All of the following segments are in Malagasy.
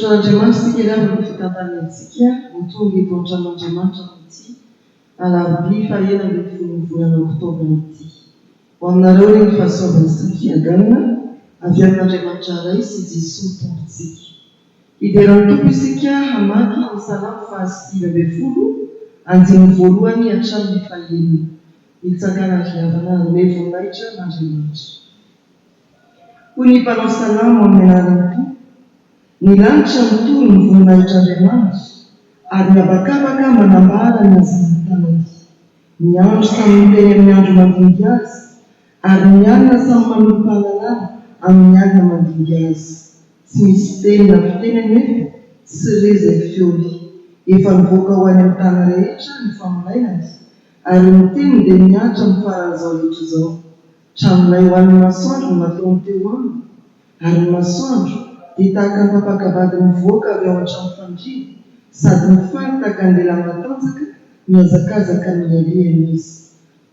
Misaotran'Andriamanitra sika iravana fitantarantsika mitonga eto an-tranon'Andriamanitra amin'ity alarobia fahaenina ambin'ny folo ny volana oktobra ity. Ho aminareo ny fahasoavana sy ny fiadanana avy amin'Andriamanitra iray sy Jesosy tompontsika. Hiderany tompo isika hamaky ny salamo fahasivy ambin'ny folo andininy voalohany hatramin'ny fahaenina. Mitsangana riavana hanome voninahitra n'Andriamanitra. Hoy ny mpanao salamo amin'ny anaran'ny Tompo: ny lanitra mitory ny voninahitran'Andriamanitra, ary ny habakabaka manambara ny azan'ny tanany. Ny andro samy miteny amin'ny andro mandinga azy, ary ny alina samy manompo-pahalalana amin'ny alina mandinga azy. Tsy misy teny na fiteny anefa, tsy reza feony. Efa nivoaka ho any amin'ny tany rehetra ny famolainany, ary ny teny dia miatra amin'ny faran'izao rehetra izao. Traminay ho an'ny masoandro no nataony teo aminy, ary ny masoandro dia tahaka ny mpapakavady mivoaka avy ao an-trano fandriana, sady mifaly tahaka ny lehilahy matanjaka mihazakazaka ny alehany izy.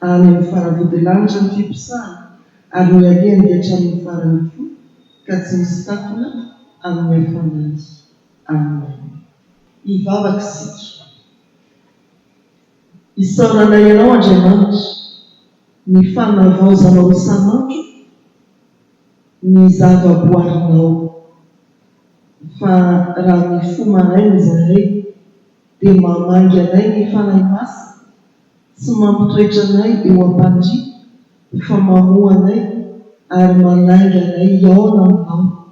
Any amin'ny faravodilanitra ny fiposahana, ary ny alehany dia hatramin'ny farany fo, ka tsy misy takona amin'ny hafanany. Amen. Hivavaka isika. Isaoranay ianao Andriamanitra, ny fanavaozanao isan'andro, ny zava-boarinao. Fa raha mifo maraina izahay dia mamangy anay ny fanahy masina, tsy mampitoetra anay eo am-pandria, fa mamoa anay ary manainga anay iaona aminao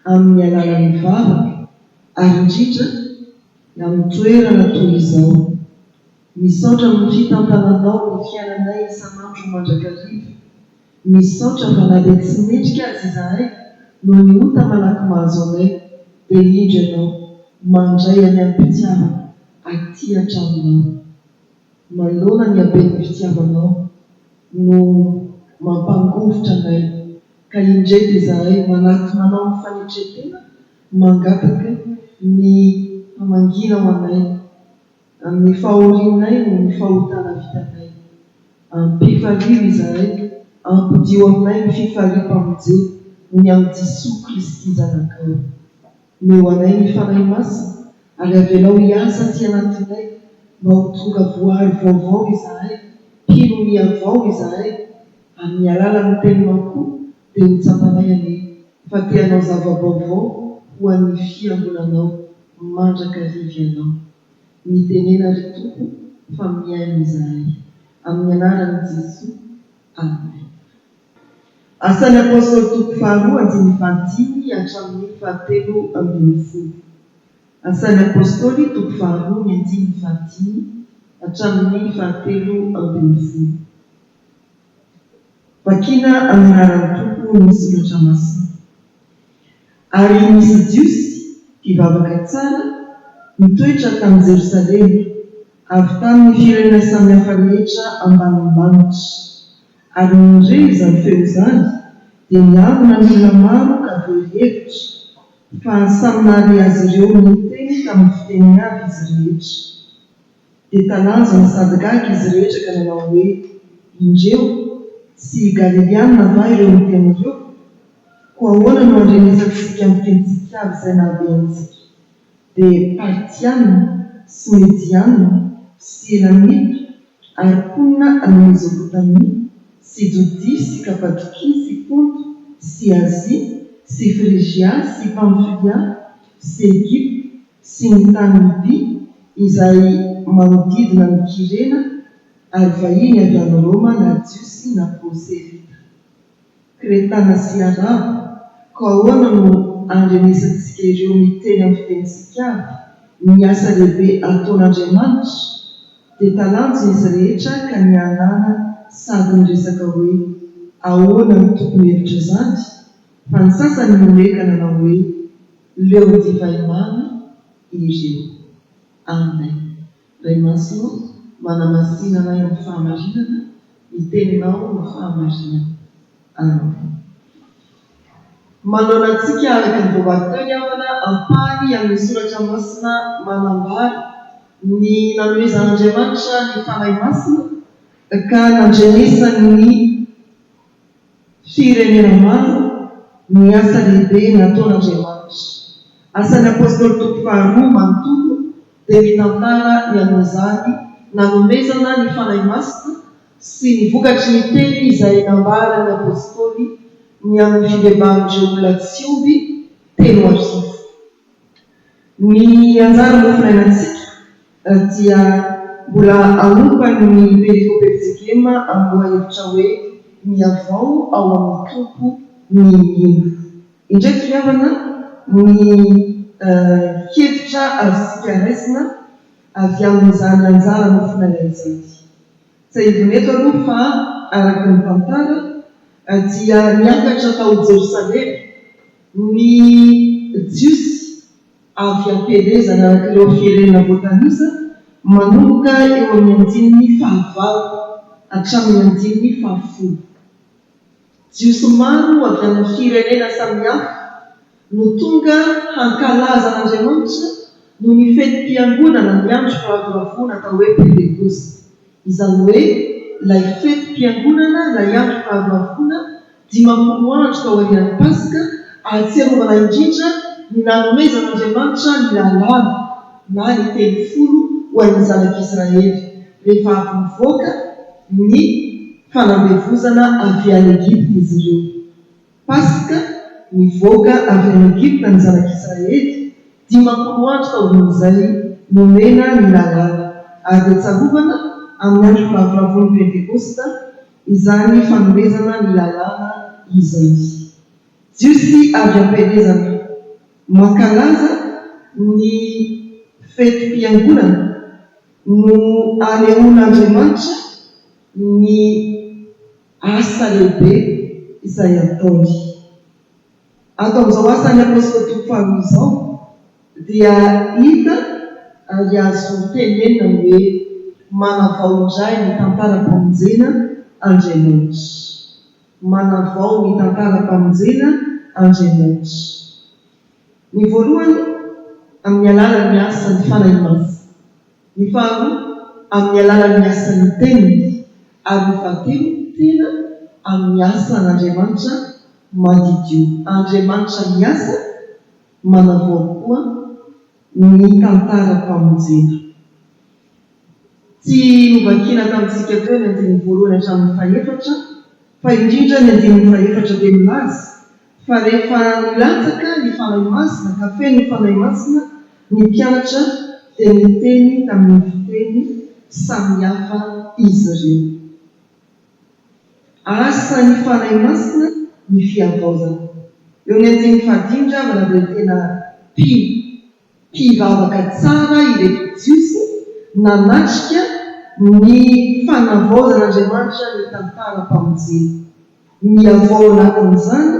amin'ny alalan'ny vavaka, ary indrindra amin'ny toerana toy izao. Misaotra amin'ny fitantananao ny fiainanay isan'andro mandrakariva. Misaotra fa na dia tsy mendrika azy izahay no ny ota malaky mahazo anay, dia indro ianao mandray any amin'ny fitiavana aty an-tranonao. Manoloana ny haben'ny fitiavanao no mampangovotra anay, ka indreto izahay manaty manao ny fanetretena, mangataka ny hamangina ao anay, amin'ny fahorinay no ny fahotana vitanay. Ampifaliana izahay, ampidio aminay ny fifaliam-pamonjena ny amin'ny Jesosy Kristy zanakao. Meo anay ny fanahy masina, ary avelao hiasa aty anatinay, mba ho tonga voary vaovao izahay, mpino miavao izahay, amin'ny alalan'ny teninao koa dia mitsampanay ane, fa tianao zava-baovao ho an'ny fiangonanao mandrakariva ianao. Mitenena ry Tompo fa miaina izahay. Amin'ny anaran'i Jesosy. Amen. Asan'ny Apôstôly toko faharoa andininy fahadimy hatramin'ny fahatelo ambin'ny folo. Asan'ny Apôstôly toko faharoa ny andininy fahadimy hatramin'ny fahatelo ambin'ny folo. Vakiana amin'ny anaran'ny Tompo ny soratra masina. Ary nisy jiosy mpivavaka tsara mitoetra tamin'i Jerosalema, avy tamin'ny firenena samihafa rehetra ambanimbanitra. Ary nireza ny feo izany dia niangona ny olona maro ka voahevitra, fa samy nahare azy ireo ny teny tamin'ny fiteniny avy izy rehetra. Dia talanjona sady gaga izy rehetra ka nanao hoe: indreo, tsy Galiliana va ireo miteny ireo? Koa ahoana no andrenesantsika amin'ny tenintsika avy izay nahabeantsika? Dia Partiana sy Mediana sy Elamita ary ponina any Mesopotamia sy Jodia sy Kapadokia sy Ponto sy Azia sy Frigia sy Pamfilia sy Egypta sy ny tany Libia izay manodidina ny Kirena, ary vahiny avy any Roma na Jiosy na Proselita, Kretana sy Araba. Ka ahoana no andrenesantsika ireo miteny amin'ny fitenitsika avy ny asa lehibe ataon'Andriamanitra? Dia talanjona izy rehetra ka nianana sady niresaka hoe: ahoana no tokony hevitra izany? Fa ny sasany nomeka nanao hoe: leo divay mamy ireo. Amen. Ray masino manamasina anay amin'ny fahamarinana, miteninao ny fahamarinana. Amen. Manao antsika araka ny vovavy teo ny havana ampahany amin'ny soratra masina manambara ny nanomezan'Andriamanitra ny fanahy masina, ka nandrenesany firenena maro ny asa lehibe nataon'Andriamanitra. Asan'ny apôstôly toko faharoa manontolo dia mitantara ny amin'izany nanomezana ny fanahy masina sy ny vokatry ny teny izay nambarany apôstôly ny amin'ny fibebahan'ireo olona tsy omby telo arivo. Ny anjara mofinainantsika dia mbola aompany ny perikopetsegema amin'ny hevitra hoe miavao ao amin'ny tompo ny ino. Indray fiavana ny hevitra azontsika raisina avy amin'izany anjara mofinaina izany. Tsy ivoneto aloha fa araka ny tantara dia niakatra tao Jerosalema ny jiosy avy am-pelezana araka ireo firenena voatanisa manomboka eo amin'ny andininy fahavalo hatramin'ny andininy fahafolo. Jiosy maro avy amin'ny firenena samihafa no tonga hankalaza an'Andriamanitra no ny fetim-piangonana ny andro fahavalavoana atao hoe Pentekoste. Izany hoe ilay fetim-piangonana ilay andro fahavalavoana 50 andro tao aorian'ny Pasika ahatsiarovana indrindra ny nanomezan'Andriamanitra ny lalàna na ny telofolo ho an'ny zanak'Israely rehefa avy mivoaka ny fanambevozana avy any Egipta izy ireo. Pasika mivoaka avy any Egipta ny zanak'Israely 50 andro taorin'izay nomena ny lalàna ary tsarovana amin'ny andro fahavalavoan'ny Pentekosta izany fanomezana ny lalàna izany. Jiosy avy am-pelezana mankalaza ny fetim-piangonana no anehoan'Andriamanitra ny asa lehibe izay ataony. Ato amin'izao asan'ny apôstôly toko faharoa izao dia hita ary azo tenenina hoe manavao indray ny tantaram-pamonjena Andriamanitra. Manavao ny tantaram-pamonjena Andriamanitra. Ny voalohany amin'ny alalan'ny asan'ny fanahy masina, ny faharoa amin'ny alalan'ny asan'ny teniny, ary ny fahatelo tena amin'ny asan'Andriamanitra mandidio. Andriamanitra miasa manavao koa ny tantaram-pamonjena. Tsy novakina tamintsika teo ny andininy voalohany hatramin'ny fahaefatra, fa indrindra ny andininy fahaefatra dia milaza fa rehefa nilatsaka ny fanahy masina ka feno ny fanahy masina, ny mpianatra dia miteny tamin'ny fiteny samihafa izy ireo. Asa ny fanahy masina ny fiavaozana. Eo ny andininy fahadimindra dia tena mpivavaka tsara ireto jiosy nanatrika ny fanavaozan'Andriamanitra ny tantaram-pamonjena. Miavao anatin'izany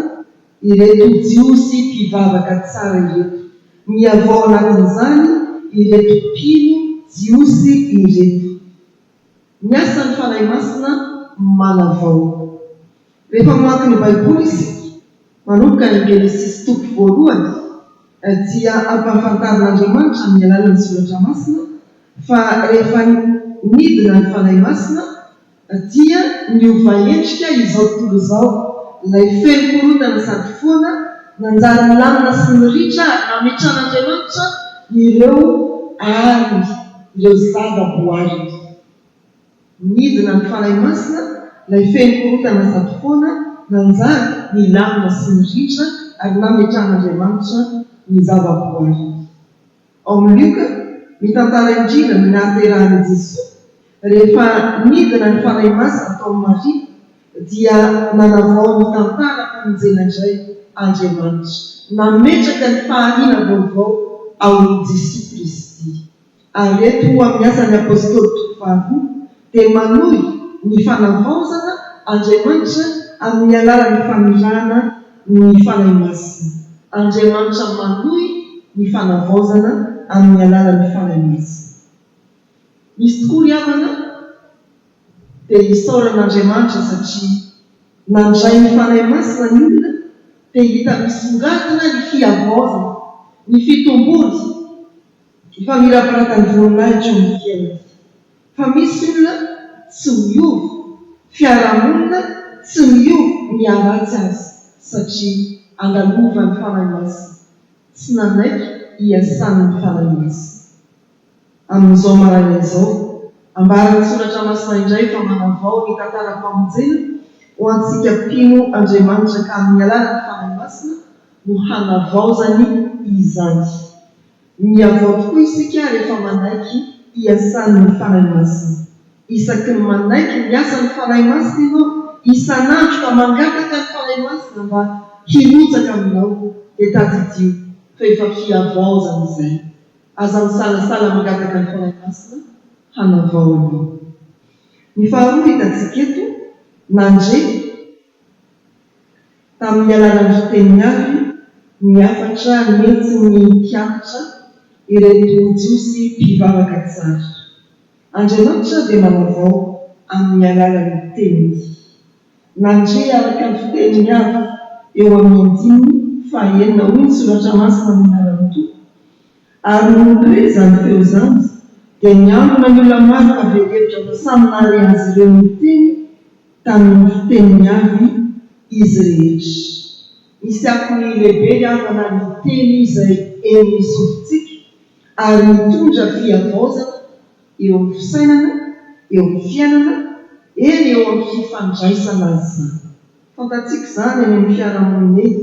ireto jiosy mpivavaka tsara ireto. Miavao anatin'izany ireto mpino jiosy ireto. Ny asan'ny fanahy masina manavao. Rehefa mamaky ny Baiboly isika manomboka ny Genesis toko voalohany dia ampahafantarin'Andriamanitra amin'ny alalan'ny soratra masina fa rehefa nidina ny fanahy masina dia niova endrika izao tontolo izao, ilay feno korotana sady foana nanjary milamina sy ny ritra nametran'Andriamanitra ireo ary ireo zava-boary. Nidina ny fanahy masina, ilay feno korotana sady foana nanjary milamina sy ny ritra ary nametran'Andriamanitra ny zava-boary. Ao amin'ny Luka mitantara indrindra ny nahaterahan'i Jesosy rehefa nidina ny fanahy masina tao Maria dia nanavao ny tantaram-pamonjena indray Andriamanitra, nametraka ny fahaliana vaovao ao Jesosy Kristy. Ary eto amin'ny asan'ny apôstôly toko faharoa dia manohy ny fanavaozana Andriamanitra amin'ny alalan'ny famirana ny fanahy masina. Andriamanitra manohy ny fanavaozana amin'ny alalan'ny fanahy masina. Misy tokoa ry havana dia isaoran'Andriamanitra satria nandray ny fanahy masina ny olona dia hita misongadina ny fiavaozana, ny fitomboly, ny famirapiratany voninahitra ny fiainana. Fa misy olona tsy miova, fiarahamonina tsy miova miaratsy azy satria andalovany fanahy masina. tsy nanaiky hiasan'ny fanahy masina. Amin'izao marana izao ambaran'ny soratra masina indray fa manavao ny tantara-pamonjena ho antsika mpino Andriamanitra ka amin'ny alalan'ny fanahy masina no hanavaozany izany. Miavao tokoa isika rehefa manaiky hiasan'ny fanahy masina. Isaky ny manaiky miasa ny fanahy masina ianao, isan'andro ka mangataka ny fanahy masina mba hirotsaka aminao, dia tadidio fa efa fiavaozana izay. Aza misalasala mangataka ny fanahy masina hanavao anao. Ny faharoa hitantsika eto, nandre tamin'ny alalan'ny fiteniny avy niafatra mety ny mpianatra ireto jiosy mpivavaka tsara. Andriamanitra dia manavao amin'ny alalan'ny teniny. Nandre araka ny fiteniny avy eo amin'ny 5:9 hoy ny soratra masina minaranoto. Ary nondre izany feo izany dia niambina ny olona maro ka velevitra fa samy nahare azy ireo ny teny tamin'ny fiteniny avy izy rehetra. Misy akony lehibe havana ny teny izay eny misofitsika ary mitondra fiavaozana eo amin'ny fisainana, eo amin'ny fiainana, eny eo amin'ny fifandraisana azy izany. Fantatsika izany eny amin'ny fiarahamonina eny,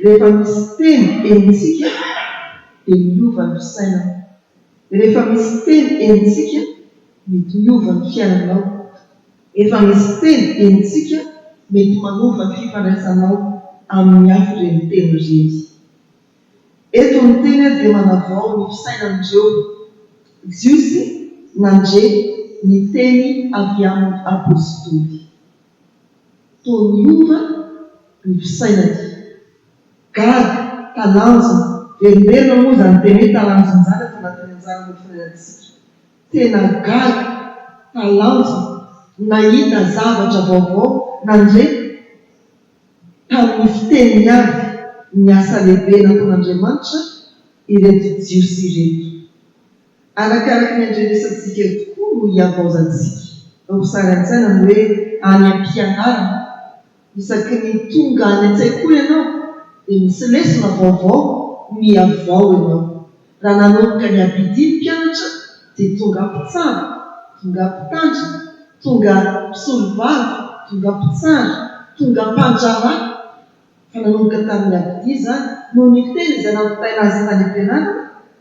rehefa misy teny enitsika dia miova ny fisainana. Rehefa misy teny enitsika mety miova ny fiainanao. Efa misy teny enitsika mety manova ny fifandraisanao amin'ny hafa ireny teny ireny. Eto ny teny dia manavao ny fisainan'ireo jiosy nandre ny teny avy amin'ny apôstôly. Toa miova ny fisainany. Gaga, talanjona, veriverina moa izany teny hoe talanjona izany ato anatin'ny anjara ny fiainantsika. Tena gaga, talanjona, nahita zavatra vaovao, nandre tamin'ny fiteniny avy ny asa lehibe nataon'Andriamanitra ireto jiosy ireto. Arakaraka ny andrenesantsika tokoa no hiavaozantsika. Ho sary an-tsaina ny hoe any am-pianarana, isaky ny tonga any an-tsekoly ianao dia misy lesona vaovao miavao ianao. Raha nanomboka ny abidi ny mpianatra dia tonga mpitsara, tonga mpitandrina, tonga mpisolovava, tonga mpitsara, tonga mpandrama. Fa nanomboka tamin'ny abidi izany noho ny teny izay nampitaina azy tany am-pianarana,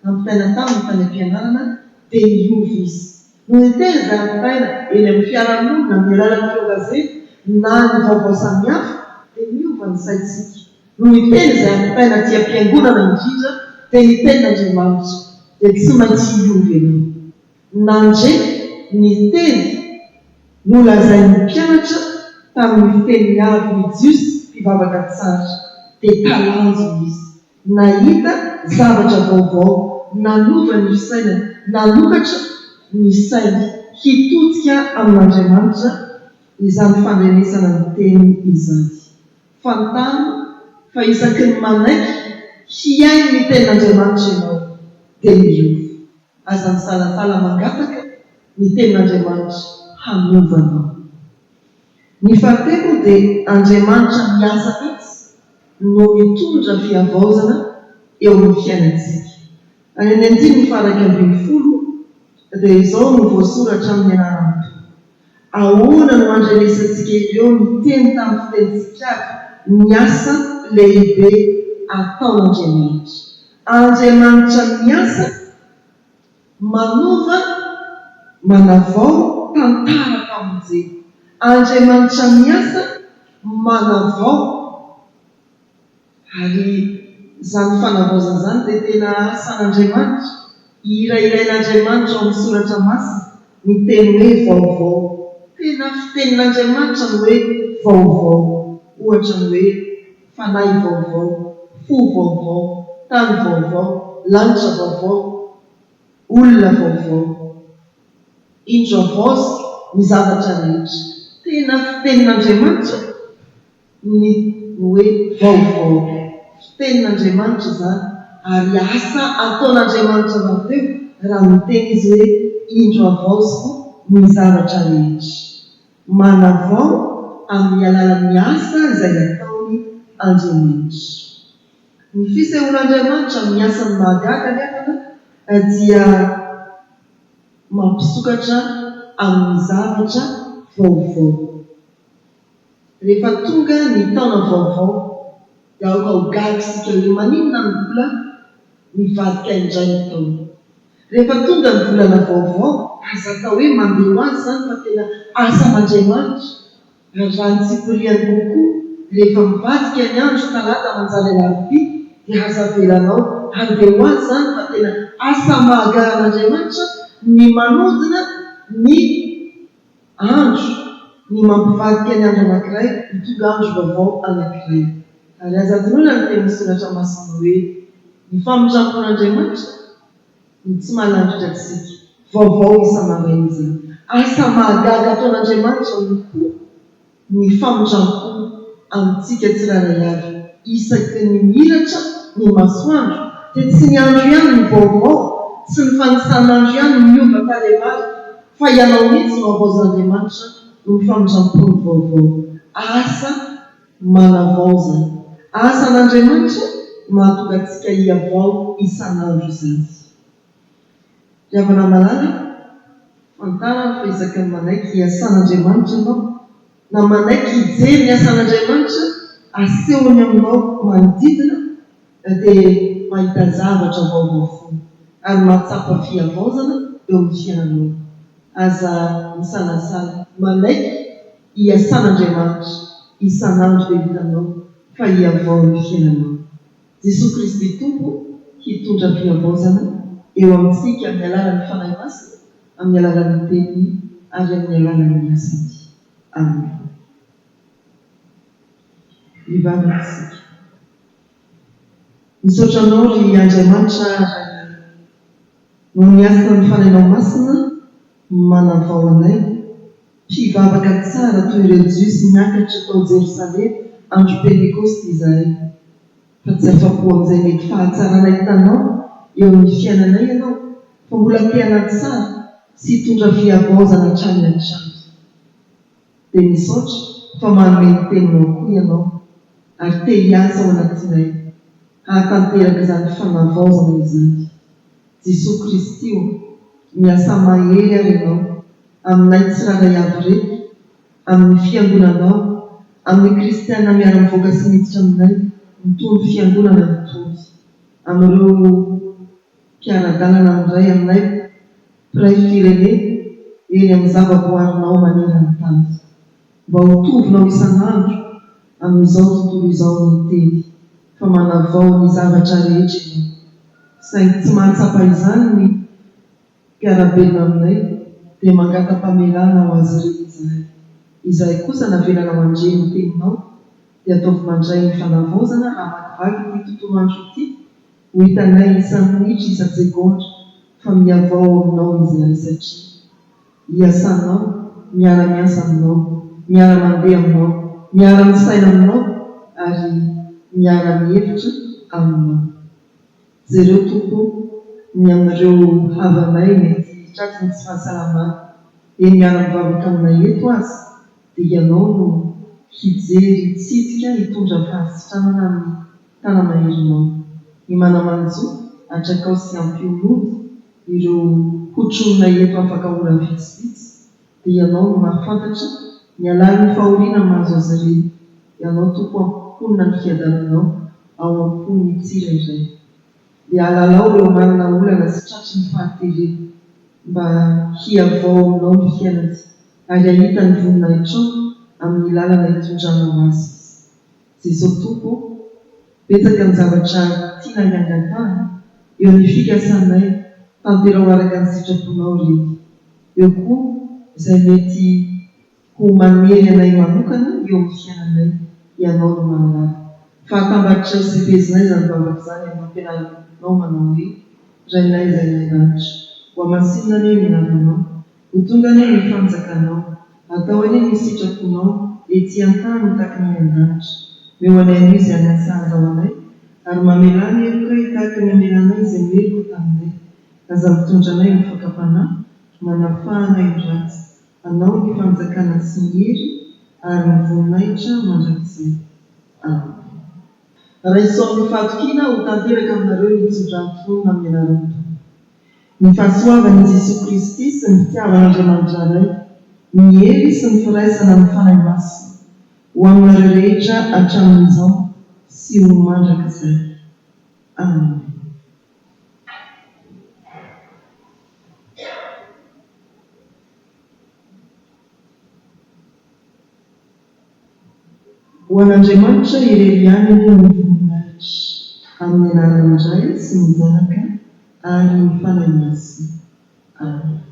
nampitaina tamin'ny tany am-pianarana dia miova izy. Noho ny teny izay nampitaina eny amin'ny fiarahamonina amin'ny alalan'ny feo gazety na ny vaovao samihafa dia miova ny saintsika. Noho ny teny izay nampitaina aty am-piangonana indrindra dia ny tenin'Andriamanitra dia tsy maintsy miova ianao. Nandre ny teny nolazain'ny mpianatra tamin'ny fiteniny avy ny jiosy mpivavaka tsara dia talanjona izy. Nahita zavatra vaovao, nanova ny fisainany, nanokatra ny sainy hitodika amin'Andriamanitra izany fandrenesana ny teny izany. Fantany fa isaky ny manaiky hiaino ny tenin'Andriamanitra ianao dia miova. Aza misalasala mangataka ny tenin'Andriamanitra hanovanao. Ny fahatelo dia Andriamanitra miasa mihitsy no mitondra fiavaozana eo amin'ny fiainantsika. Any amin'ny 10:20 dia izao no voasoratra amin'ny anaranto. Ahoana no andrenesantsika ireo ny teny tamin'ny fitenitsika avy ny asa lehibe ataon'Andriamanitra. Andriamanitra miasa manova, manavao tantara-pamonjena. Andriamanitra miasa manavao, ary izany fanavaozana izany dia tena asan'Andriamanitra. Irairain'Andriamanitra ao amin'ny soratra masina ny teny hoe vaovao. Tena fitenin'Andriamanitra no hoe vaovao. Ohatra ny hoe fanahy vaovao, fo vaovao, tany vaovao, lanitra vaovao, olona vaovao. Indro avaozy ny zavatra rehetra. Tena fitenin'Andriamanitra ny hoe vaovao. Fitenin'Andriamanitra izany ary asa ataon'Andriamanitra rahateo raha miteny izy hoe indro avaozy ny zavatra rehetra. Manavao amin'ny alalan'ny asa izay nataony Andriamanitra. Ny fisehoan'Andriamanitra amin'ny asany mahagaga nefana dia mampisokatra amin'ny zavatra vaovao. Rehefa tonga ny taona vaovao dia aoka ho gaga isika hoe maninona ny vola mivadika indray ny taona. Rehefa tonga ny volana vaovao, aza atao hoe mandeha ho azy izany fa tena asan'Andriamanitra. Raha ny tsipiriany kokoa, rehefa mivadika ny andro talata manjary alarobia dia aza velanao andeha ho azy izany fa tena asa mahagahan'Andriamanitra ny manodina ny andro, ny mampivadika ny andro anankiray, mitonga andro vaovao anankiray. Ary aza adinoina ny teny soratra masina hoe ny famindrampon'Andriamanitra ny tsy mahalandritratsika, vaovao isa-maraina izany. Asa mahagaga ataon'Andriamanitra ny koa ny famindrampoana amintsika tsirairay avy. Isaky ny miratra ny masoandro dia tsy ny andro ihany ny vaovao, tsy ny fanisan'andro ihany ny miova tarehivavy, fa ianao mihitsy no avaozan'Andriamanitra no ny famindrampoany vaovao. Asa manavaozana, asan'Andriamanitra mahatonga antsika hiavao isan'andro izany. Ravana malala fantarana fa isaky ny manaiky hiasan'Andriamanitra ianao, na manaiky hijery ny asan'Andriamanitra asehony aminao manodidina dia mahita zavatra vaovao foana ary mahatsapa fiavaozana eo amin'ny fiainanao. Aza misalasala manaiky hiasan'Andriamanitra isan'andro dia hitanao fa hiavao ny fiainanao. Jesosy Kristy Tompo hitondra fiavaozana eo amintsika amin'ny alalan'ny fanahy masina, amin'ny alalan'ny teny ary amin'ny alalan'ny asany. Amen. Ivavatsika. Misaotra anao ry Andriamanitra no niasana ny fanahinao masina manavao anay, mpivavaka tsara toy ireo Jiosy niakatra tao Jerosalema andro Pentekoste izahay. Fa tsy afa-po amin'izay mety fahatsarana hitanao eo amin'ny fiainanay ianao, fa mbola te-hanaty tsara sy hitondra fiavaozana hatrany hatrany. Dia misaotra fa manome ny teninao koa ianao ary te hiasa ao anatinay hahatanteraka izany fanavaozana izany. Jesosy Kristy miasa mahery ary ianao aminay tsirairay avy reky, amin'ny fiangonanao, amin'ny kristiana miara-mivoaka sy miditra aminay, mitondro fiangonana mitovy, amin'ireo mpiara-dalana amin'izay aminay, mpiray firene eny amin'ny zavaboarinao maneran-tany. Mba ho tovinao isan'andro amin'izao tontolo izao ny teny, fa manavao ny zavatra rehetra ianao. Saingy tsy mahatsapa izany ny mpiarabelona aminay dia mangata-pamelana ho azy ireny izahay. Izahay kosa navelana mandray ny teninao dia ataovy mandray ny fanavaozana hamakivaky ity tontolo andro ity, ho hitanay isan'ny minitra isan-tsekontra fa miavao aminao izahay satria hiasanao, miara-miasa aminao, miara-mandeha aminao, miara-misaina aminao ary miara-mihevitra aminao. Jereo Tompo ny amin'ireo havanay mety tratsy ny tsy fahasalamana dia miara-mivavaka aminay eto azy dia ianao no hijery hitsidika hitondra fahasitranana amin'ny tanamaherinao. Ny manamanjo atrakao sy ampionody ireo hotronona eto afaka ora vitsivitsy dia ianao no mahafantatra ny alalan'ny fahoriana mahazo azy ireny. Ianao Tompo amponina ny fiadaninao ao amponiny tsirairay. Dia alalao ireo manana olana sy tratry ny fahaterena mba hiavao aminao ny fiainantsika ary ahita ny voninahitro amin'ny lalana hitondranao azy. Jesosy Tompo, betsaka ny zavatra tiana hiangatahana eo ny fikasanay, tanterao araka ny sitraponao reny. Eo koa izay mety ho manery anay manokana eo amin'ny fiainanay, ianao no mahalala. Fa atambatray sy fezinay izany vavaka izany amin'ny ampianaranao manao hoe rainay izay ny lanitra, ho amasinina ny minaranao, ho tonga ny mifanjakanao, atao any ny sitraponao ety an-tany taky ny an-danitra. Meo anay anio izay anasahanao anay ary mamelany eroka hitaky ny amelanay izay meloka taminay. Aza mitondra anay ny fakapanahy, manafahanay ny ratsy, anao ny fanjakana sy ny hery ary ny voninahitra mandrakizay. Amen. raisoan'ny fatokiana ho tanteraka aminareo ny tsodrany amin'ny anaran'ny Tompo. Ny fahasoavan'i Jesosy Kristy sy ny fitiavan'Andriamanitra ray, ny hery sy ny firaisana amin'ny fanahy masina ho aminareo rehetra hatramin'izao sy ho mandrakizay. Amen. Ho an'Andriamanitra irery ihany ny voninahitra amin'ny anaran'ny Ray sy ny Zanaka ary ny fanahy masina. Amen.